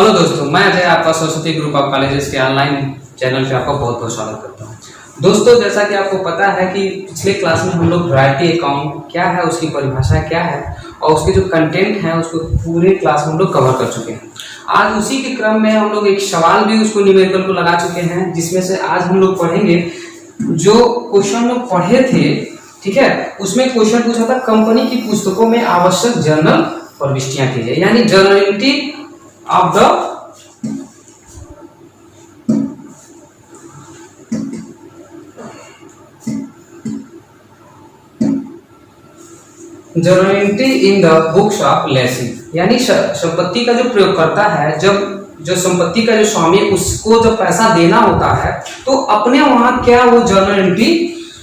Hello दोस्तों, मैं अजय आपका सरस्वती ग्रुप ऑफ कॉलेजेस के ऑनलाइन चैनल पे आपका बहुत बहुत स्वागत करता हूँ। दोस्तों, जैसा कि आपको पता है कि पिछले क्लास में हम लोग रॉयल्टी अकाउंट क्या है, उसकी परिभाषा क्या है और उसके जो कंटेंट है उसको पूरे क्लास में हम लोग कवर कर चुके हैं। आज उसी के क्रम में हम लोग एक सवाल भी उसको न्यूमेरिकल को लगा चुके हैं, जिसमें से आज हम लोग पढ़ेंगे जो क्वेश्चन लोग पढ़े थे। ठीक है, उसमें क्वेश्चन पूछा था कंपनी की पुस्तकों में आवश्यक जर्नल प्रविष्टियां कीजिए, यानी journalise of the journalise in the books of Lacy, यानी संपत्ति का जो प्रयोगकर्ता है, जब जो संपत्ति का जो स्वामी उसको जब पैसा देना होता है तो अपने वहां क्या वो जर्नलिटी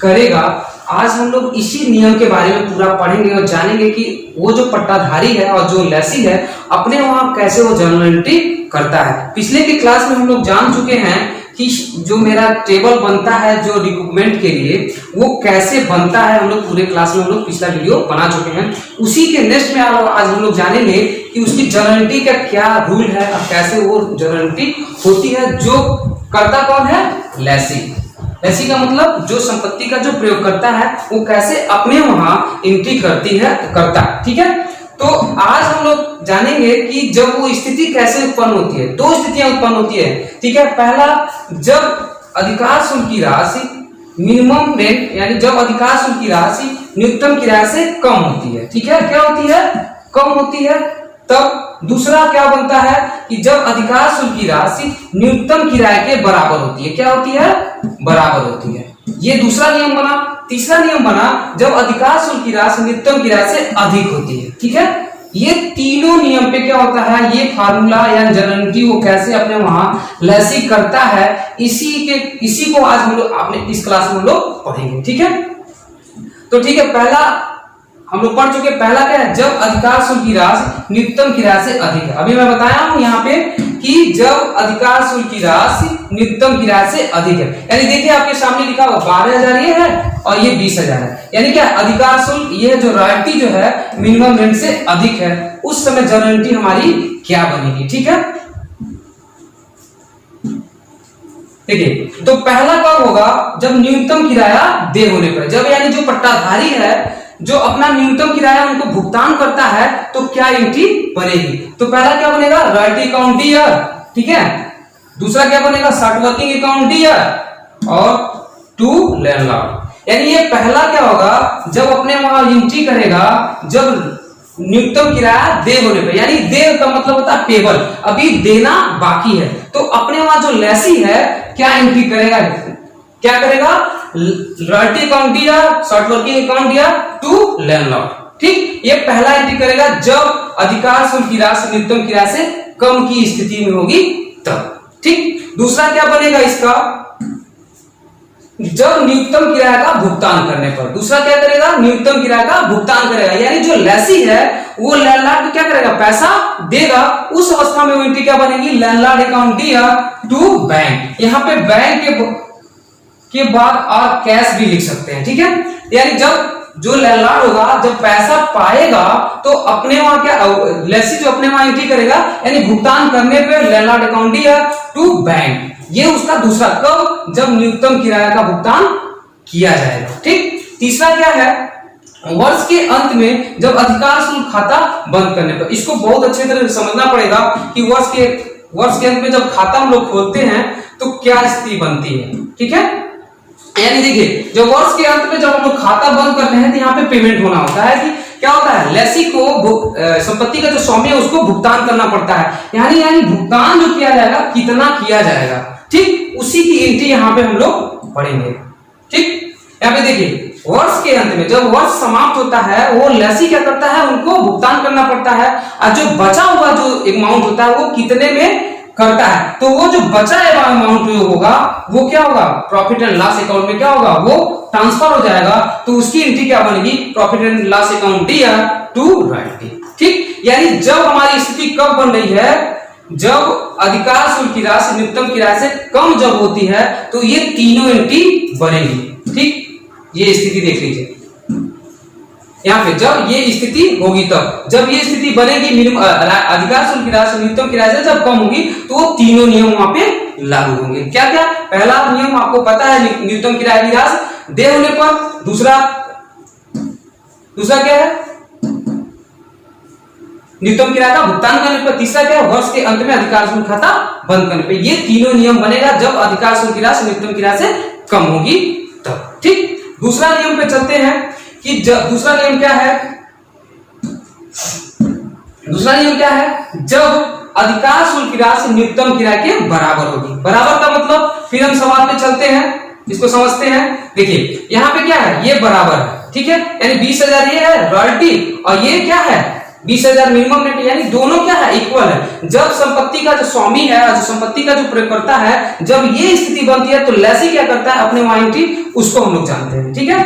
करेगा। आज हम लोग इसी नियम के बारे में पूरा पढ़ेंगे और जानेंगे कि वो जो पट्टाधारी है और जो लेसी है अपने वहां कैसे वो जर्नलिटी करता है। पिछले की क्लास में हम लोग जान चुके हैं कि जो मेरा टेबल बनता है जो रिक्रूटमेंट के लिए वो कैसे बनता है। हम लोग पूरे क्लास में हम लोग पिछला वीडियो बना चुके हैं। उसी के नेक्स्ट में आज हम लोग जानेंगे कि उसकी जर्नलिटी का क्या रूल है और कैसे वो जर्नलिटी होती है। जो करता कौन है? लेसी। लेसी का मतलब जो संपत्ति का जो प्रयोग करता है वो कैसे अपने वहां एंट्री करता है। ठीक है, तो आज हम लोग जानेंगे कि जब वो स्थिति कैसे उत्पन्न होती है। दो स्थितियां उत्पन्न होती है। ठीक है, पहला जब अधिकार शुल्क की राशि मिनिमम रेंट, यानी जब अधिकार शुल्क की राशि न्यूनतम किराए से कम होती है। ठीक है, क्या होती है? कम होती है। तब दूसरा क्या बनता है कि जब अधिकार शुल्क की राशि न्यूनतम किराए के बराबर होती है। क्या होती है? बराबर होती है। ये दूसरा नियम बना। तीसरा नियम बना जब अधिकार शुल्क की राशि न्यूनतम किराए से अधिक होती है। ठीक है, ये तीनों नियम पे क्या होता है, ये फार्मूला या जर्नलिटी वो कैसे अपने वहां लेसी करता है, इसी को आज हम लोग अपने इस क्लास में हम लोग पढ़ेंगे। ठीक है, तो ठीक है, पहला हम लोग पढ़ चुके। पहला क्या है? जब अधिकार शुल्क की राशि न्यूनतम किराए से अधिक है। अभी मैं बताया हूं यहाँ पे कि जब अधिकार शुल्क की राशि न्यूनतम किराए से अधिक है, यानी देखिए आपके सामने लिखा हुआ 12,000 ये है और ये 20,000 है। यानी क्या? अधिकार शुल्क ये जो रॉयल्टी जो है मिनिमम रेंट से अधिक है, उस समय जर्नलिटी हमारी क्या बनेगी। ठीक है, देखिए तो पहला कब होगा? जब न्यूनतम किराया दे होने पर। जब यानी जो पट्टाधारी है जो अपना न्यूनतम किराया उनको भुगतान करता है तो क्या एंट्री बनेगी? तो पहला क्या बनेगा? Royalty account year. ठीक है, दूसरा क्या बनेगा? शॉर्ट वर्किंग अकाउंट ईयर और टू लैंडलॉर्ड। यानी ये पहला क्या होगा? जब अपने वहां एंट्री करेगा जब न्यूनतम किराया दे होने पर, यानी दे का मतलब होता है पेबल, अभी देना बाकी है, तो अपने वहां जो लेसी है क्या एंट्री करेगा? क्या करेगा? रॉयल्टी अकाउंट या शॉर्ट वर्किंग अकाउंट या टू लैंडलॉर्ड। ठीक, ये पहला एंट्री करेगा जब अधिकार शुल्क की राशि न्यूनतम किराए से कम की स्थिति में होगी तब। ठीक, दूसरा क्या बनेगा इसका? जब न्यूनतम किराया का भुगतान करने पर। दूसरा क्या करेगा? न्यूनतम किराया का भुगतान करेगा, यानी जो लेसी है वो लैंडलॉर्ड को क्या करेगा? पैसा देगा। उस अवस्था में वो एंट्री क्या बनेगी? लैंडलॉर्ड अकाउंट या टू बैंक। यहाँ पे बैंक के बाद और कैश भी लिख सकते हैं। ठीक है, यानी जब जो लैंडलॉर्ड होगा जब पैसा पाएगा तो अपने वहां क्या लेसी जो अपने वहां एंट्री करेगा, यानी भुगतान करने पे लैंडलॉर्ड अकाउंट या टू बैंक। ये उसका दूसरा कब? जब न्यूनतम किराया का भुगतान किया जाएगा। ठीक, तीसरा क्या है? वर्ष के अंत में जब अधिकार शुल्क खाता बंद करने पर। इसको बहुत अच्छे तरह से समझना पड़ेगा कि वर्ष के अंत में जब खाता हम लोग खोलते हैं तो क्या स्थिति बनती है। ठीक है, यानी देखिए जब वर्ष के अंत में जब हम लोग खाता बंद करते हैं तो यहाँ पे पेमेंट होना होता है कि क्या होता है? लेसी को संपत्ति का जो स्वामी है उसको भुगतान करना पड़ता है, यानी भुगतान जो किया जाएगा कितना किया जाएगा। ठीक, उसी की एंट्री यहाँ पे हम लोग पढ़ेंगे। ठीक, यहाँ पे देखिए वर्ष के अंत में जब वर्ष समाप्त होता है वो लेसी क्या करता है? उनको भुगतान करना पड़ता है, और जो बचा हुआ जो अमाउंट होता है वो कितने में करता है, तो वो जो बचा हुआ अमाउंट जो होगा वो क्या होगा? प्रॉफिट एंड लॉस अकाउंट में क्या होगा? वो ट्रांसफर हो जाएगा। तो उसकी एंट्री क्या बनेगी? प्रॉफिट एंड लॉस अकाउंट या टू रॉयल्टी। ठीक, यानी जब हमारी स्थिति कब बन रही है? जब अधिकार शुल्क की राशि न्यूनतम किराए से कम जब होती है तो ये तीनों एंट्री बनेगी। ठीक, ये स्थिति देख लीजिए। यहाँ पे जब ये स्थिति होगी तब, जब ये स्थिति बनेगी अधिकार शुल्क की राशि न्यूनतम की राशि जब कम होगी तो वो तीनों नियम वहां पे लागू होंगे। क्या क्या? पहला नियम आपको पता है न्यूनतम किराए की राशि देय होने पर, दूसरा क्या है न्यूनतम किराए का भुगतान करने पर, तीसरा क्या है वर्ष के अंत में अधिकार शुल्क खाता बंद करने पर। ये तीनों नियम बनेगा जब अधिकार शुल्क की राशि न्यूनतम किराए से कम होगी तब। ठीक, दूसरा नियम पे चलते हैं कि दूसरा नियम क्या है? दूसरा नियम क्या है? जब अधिकार शुल्क की राशि न्यूनतम किराए के बराबर होगी। बराबर का मतलब, फिर हम सवाल पे चलते हैं, इसको समझते हैं। देखिए यहाँ पे क्या है, ये बराबर है, ठीक है, यानी 20,000 ये है रॉयल्टी और ये क्या है 20,000 मिनिमम रेट, यानी दोनों क्या है इक्वल है। जब संपत्ति का जो स्वामी है, जो संपत्ति का जो प्रयोगकर्ता है, जब ये स्थिति बनती है तो लेसी क्या करता है अपने वारंटी, उसको हम लोग जानते हैं। ठीक है,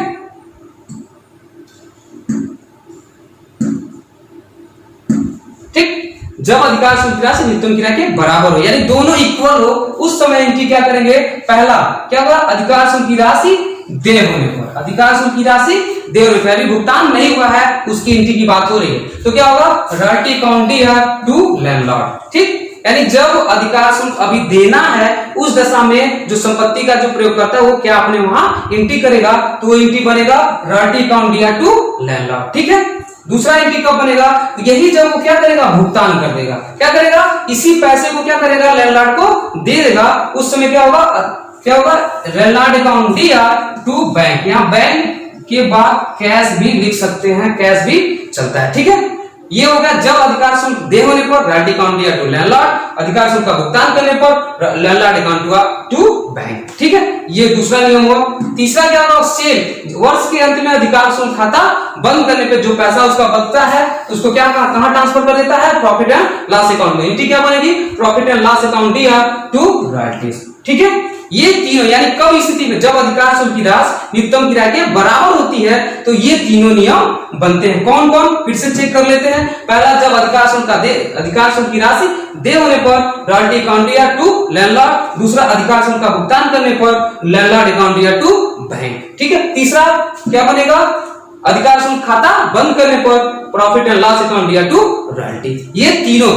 ठीक, जब अधिकार शुल्क की राशि न्यूनतम किराए के बराबर हो, यानी दोनों इक्वल हो, उस समय एंट्री क्या करेंगे? पहला क्या होगा? अधिकार शुल्क की राशि देय होने पर, अधिकार शुल्क की राशि देय होने पर, अभी भुगतान नहीं हुआ है उसकी एंट्री की बात हो रही है, तो क्या होगा? Royalty account to landlord. ठीक, यानी जब अधिकार शुल्क अभी देना है उस दशा में जो संपत्ति का जो प्रयोगकर्ता है वो क्या अपने वहां एंट्री करेगा, तो वो एंट्री बनेगा रॉयल्टी अकाउंट टू लैंडलॉर्ड। ठीक है, दूसरा एंट्री कब बनेगा? यही जब वो क्या करेगा? भुगतान कर देगा। क्या करेगा? इसी पैसे को क्या करेगा? लैंडलॉर्ड को दे देगा। उस समय क्या होगा? क्या होगा? लैंडलॉर्ड अकाउंट टू बैंक, यहाँ बैंक के बाद कैश भी लिख सकते हैं, कैश भी चलता है। ठीक है, ये होगा जब अधिकार शुल्क दे होने पर रॉयल्टी अकाउंट टू लैंडलॉर्ड, अधिकार शुल्क का भुगतान करने पर लैंडलॉर्ड अकाउंट टू बैंक। ठीक है, ये दूसरा नियम हुआ। तीसरा क्या होगा? सेल, वर्ष के अंत में अधिकार शुल्क खाता बंद करने पे जो पैसा उसका बचता है उसको क्या कहां ट्रांसफर कर देता है? प्रॉफिट एंड लॉस अकाउंट में। एंट्री क्या बनेगी? Profit and loss account to royalties. ठीक है, ये तीनों, यानी कब स्थिति में? जब अधिकार शुल्क की राशि न्यूनतम किराए के बराबर होती है तो ये तीनों नियम बनते हैं। कौन कौन? फिर से चेक कर लेते हैं। पहला, जब अधिकार शुल्क की राशि दे होने पर रॉयल्टी अकाउंट टू लैंडलॉर्ड, दूसरा अधिकार शुल्क का भुगतान करने पर लैंडलॉर्ड अकाउंट टू बैंक। ठीक है, तीसरा क्या बनेगा? अधिकार शुल्क खाता बंद करने पर profit and loss account to royalty. ये तीनों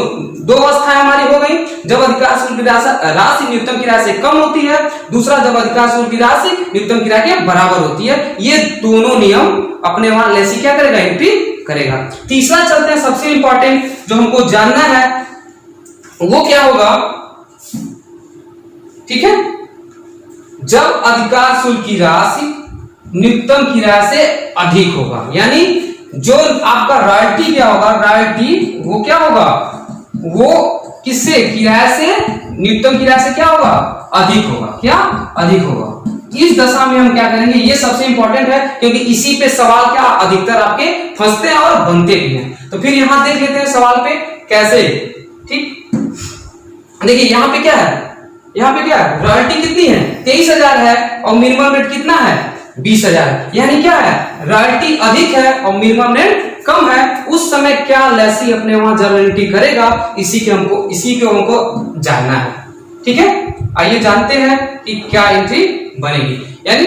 दो अवस्थाएं हमारी हो गई, जब अधिकार शुल्क की राशि न्यूनतम किराए से कम होती है, दूसरा जब अधिकार शुल्क की राशि न्यूनतम किराए के बराबर होती है। ये दोनों नियम अपने वहां लेसी क्या करेगा? एंट्री करेगा। तीसरा चलते हैं, सबसे इंपॉर्टेंट जो हमको जानना है वो क्या होगा? ठीक है, जब अधिकार शुल्क की राशि न्यूनतम किराए से अधिक होगा, यानी जो आपका रॉयल्टी क्या होगा? रॉयल्टी वो क्या होगा? वो किससे? किराए से, न्यूनतम किराए से क्या होगा? अधिक होगा। क्या? अधिक होगा। इस दशा में हम क्या करेंगे? ये सबसे इंपॉर्टेंट है क्योंकि इसी पे सवाल क्या अधिकतर आपके फंसते हैं और बनते भी हैं। तो फिर यहां देख लेते हैं सवाल पे कैसे। ठीक, देखिए यहां पे क्या है? यहाँ पे क्या है? रॉयल्टी कितनी है? 23,000 है और मिनिमम रेट कितना है? 20,000। यानी क्या है? रॉयल्टी अधिक है और मिनिमम रेट कम है। उस समय क्या लेसी अपने वहां जर्नल एंट्री करेगा? इसी के हमको जानना है। ठीक है, आइए जानते हैं कि क्या एंट्री बनेगी। यानी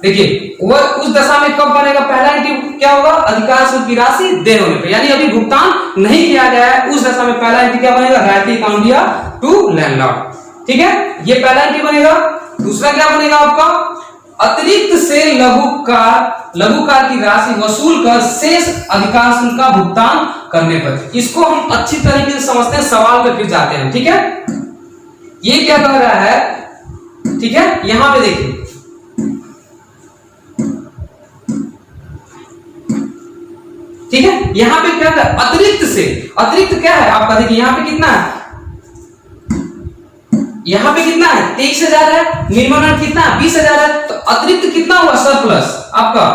देखिए वो उस दशा में कब बनेगा? पहला एंट्री क्या होगा? अधिकार शुल्क की राशि दे होने पर, यानी अभी भुगतान नहीं किया गया है उस दशा में पहला एंट्री क्या बनेगा? Royalty account to landlord. ठीक है, ये पहला एंट्री बनेगा। दूसरा क्या बनेगा आपका? अतिरिक्त से लघुकार की राशि वसूल कर शेष अधिकार शुल्क का भुगतान करने पर। इसको हम अच्छी तरीके से समझते हैं, सवाल पे फिर जाते हैं। ठीक है, ये क्या कह रहा है? ठीक है, यहां पे देखिए ठीक है, यहां पे क्या कर? अतिरिक्त से, अतिरिक्त क्या है आपका? देखिए यहां पे कितना है? यहां पे कितना है? 23,000 है, मिनिमम रेट कितना है? 20,000 है, तो अतिरिक्त कितना हुआ? सरप्लस आपका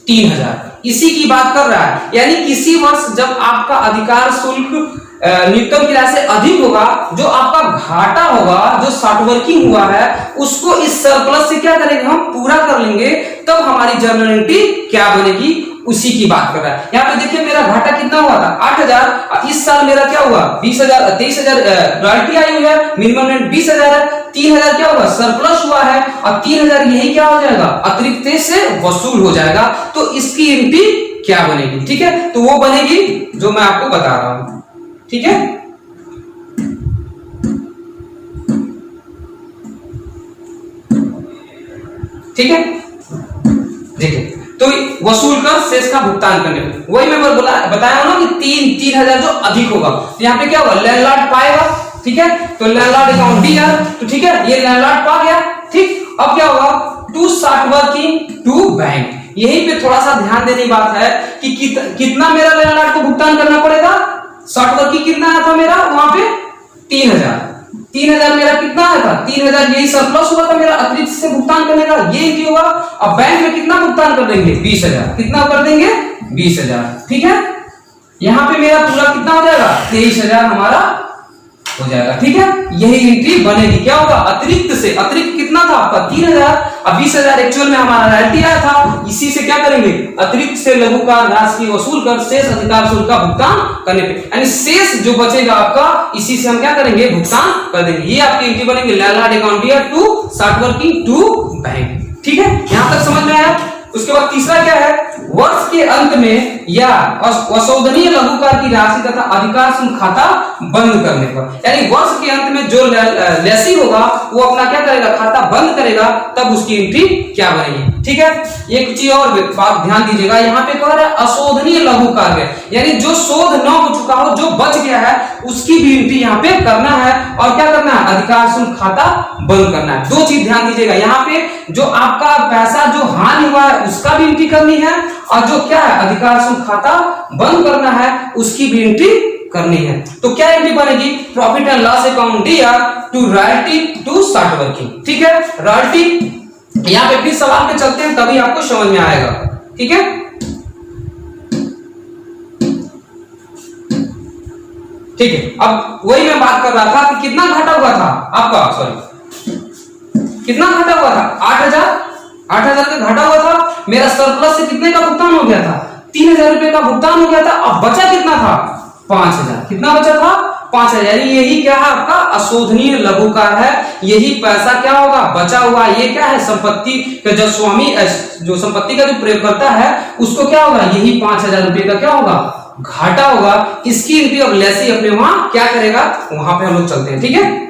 3,000। इसी की बात कर रहा है, यानी किसी वर्ष जब आपका अधिकार शुल्क न्यूनतम किराए से अधिक होगा, जो आपका घाटा होगा, जो शॉर्ट वर्किंग हुआ है, उसको इस सरप्लस से क्या करेंगे? हम पूरा कर लेंगे, तब हमारी जर्नल एंट्री क्या बनेगी? उसी की बात कर रहा है। यहाँ पे देखिए मेरा घाटा कितना हुआ था? 8,000। इस साल मेरा क्या हुआ? 20,000, 23,000 रॉयल्टी आई हुई है, मिनिमम रेट 20,000 है, 3,000 क्या हुआ? सरप्लस हुआ है और 3,000 यही क्या हो जाएगा? अतिरिक्त से वसूल हो जाएगा। तो इसकी एंट्री क्या बनेगी। ठीक है, तो वो बनेगी जो मैं आपको बता रहा हूं। ठीक है, ठीक है, देखिए, तो वसूल कर शेष का भुगतान करने को, वही मैं बताया ना कि 3,000 जो अधिक होगा, तो यहाँ पे क्या होगा, लैंडलॉर्ड पाएगा। ठीक है, तो लैंडलॉर्ड अकाउंट दिया, तो ठीक है, ये लैंडलॉर्ड पा गया। ठीक, अब क्या होगा, to short working to bank. यहीं पे थोड़ा सा ध्यान देने की बात है कि कितना मेरा लैंडलॉर्ड को भुगतान करना पड़ेगा। शॉर्ट वर्किंग कितना आया था मेरा वहां पे 3,000 मेरा कितना आया था 3,000, यही सरप्लस हुआ था मेरा अतिरिक्त से भुगतान करने का, ये एंट्री होगा। अब बैंक में कितना भुगतान कर देंगे, 20,000। कितना कर देंगे, 20,000। ठीक है, यहां पे मेरा पूरा कितना हो जाएगा, 23,000 हमारा हो जाएगा। ठीक है, यही एंट्री बनेगी। क्या होगा, अतिरिक्त से, अतिरिक्त कितना था आपका 3,000, अब 20,000 एक्चुअल में हमारा रॉयल्टी आया था, इसी से क्या करेंगे, अतिरिक्त से लघुकार राशि वसूल कर शेष अधिकार शुल्क का भुगतान करने पे, यानी शेष जो बचेगा आपका, इसी से हम क्या करेंगे, भुगतान कर देंगे। ये आपकी एंट्री बनेगी, landlord account to short working to bank. ठीक है, यहां तक समझ में आया। उसके बाद तीसरा क्या है, वर्ष के अंत में या अशोधनीय लघुकार की राशि तथा अधिकार शुल्क खाता बंद करने पर, यानी वर्ष के अंत में जो लेसी होगा वो अपना क्या करेगा, खाता बंद करेगा, तब उसकी एंट्री क्या बनेगी। ठीक है, एक चीज और बात ध्यान दीजिएगा, यहाँ पे कह रहा है अशोधनीय लघुकार, यानी जो शोध न हो चुका हो, जो बच गया है, उसकी भी एंट्री यहाँ पे करना है। और क्या करना है, अधिकार शुल्क खाता बंद करना है। दो चीज ध्यान दीजिएगा, यहाँ पे जो आपका पैसा जो हानि हुआ है उसका भी एंट्री करनी है, और जो क्या है, अधिकार शुल्क खाता बंद करना है, उसकी भी एंट्री करनी है। तो क्या एंट्री बनेगी, प्रॉफिट एंड लॉस अकाउंट दिया to royalty to short working. ठीक है, रॉयल्टी, यहां पे फिर सवाल पे चलते हैं, तभी आपको समझ में आएगा। ठीक है, ठीक है, अब वही मैं बात कर रहा था कि कितना घाटा हुआ था आपका, सॉरी कितना घाटा हुआ था, 8,000 का घाटा हुआ था। मेरा सरप्लस से कितने का भुगतान हो गया था, 3,000 रुपए का भुगतान हो गया था। अब बचा कितना था, 5,000। कितना बचा था, 5,000। यही क्या है, आपका अशोधनीय लघुकार है। यही पैसा क्या होगा, बचा हुआ, ये क्या है, संपत्ति का जो स्वामी, जो संपत्ति का जो प्रयोगकर्ता है, उसको क्या होगा, यही 5,000 रुपए का क्या होगा, घाटा होगा। इसकी एंट्री अब लेसी अपने वहां क्या करेगा, वहां पे हम लोग चलते हैं। ठीक है,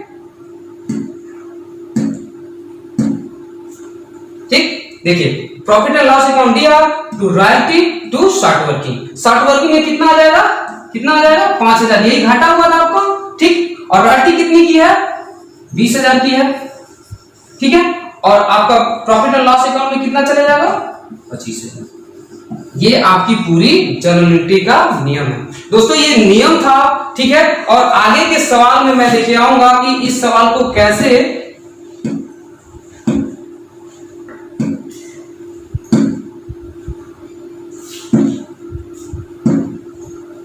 ठीक, देखिए, प्रॉफिट एंड लॉस अकाउंट दिया to royalty to short working. Short working में कितना आ जाएगा, कितना आ जाएगा, 5,000। यही घाटा हुआ था आपको। ठीक, और रॉयल्टी कितनी की है, 20,000 की है। ठीक है, और आपका प्रॉफिट एंड लॉस अकाउंट में कितना चले जाएगा, 25,000। ये आपकी पूरी जर्नल एंट्री का नियम है दोस्तों, ये नियम था। ठीक है, और आगे के सवाल में मैं लेके आऊंगा कि इस सवाल को कैसे,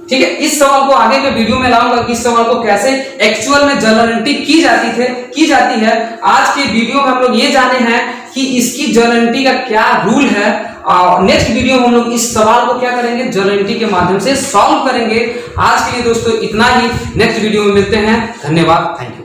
ठीक है, इस सवाल को आगे के वीडियो में लाऊंगा कि इस सवाल को कैसे एक्चुअल में जर्नल एंट्री की जाती है। आज के वीडियो में हम लोग ये जाने हैं कि इसकी जर्नल एंट्री का क्या रूल है। नेक्स्ट वीडियो में हम लोग इस सवाल को क्या करेंगे, जर्नल एंट्री के माध्यम से सॉल्व करेंगे। आज के लिए दोस्तों इतना ही, नेक्स्ट वीडियो में मिलते हैं। धन्यवाद, थैंक यू।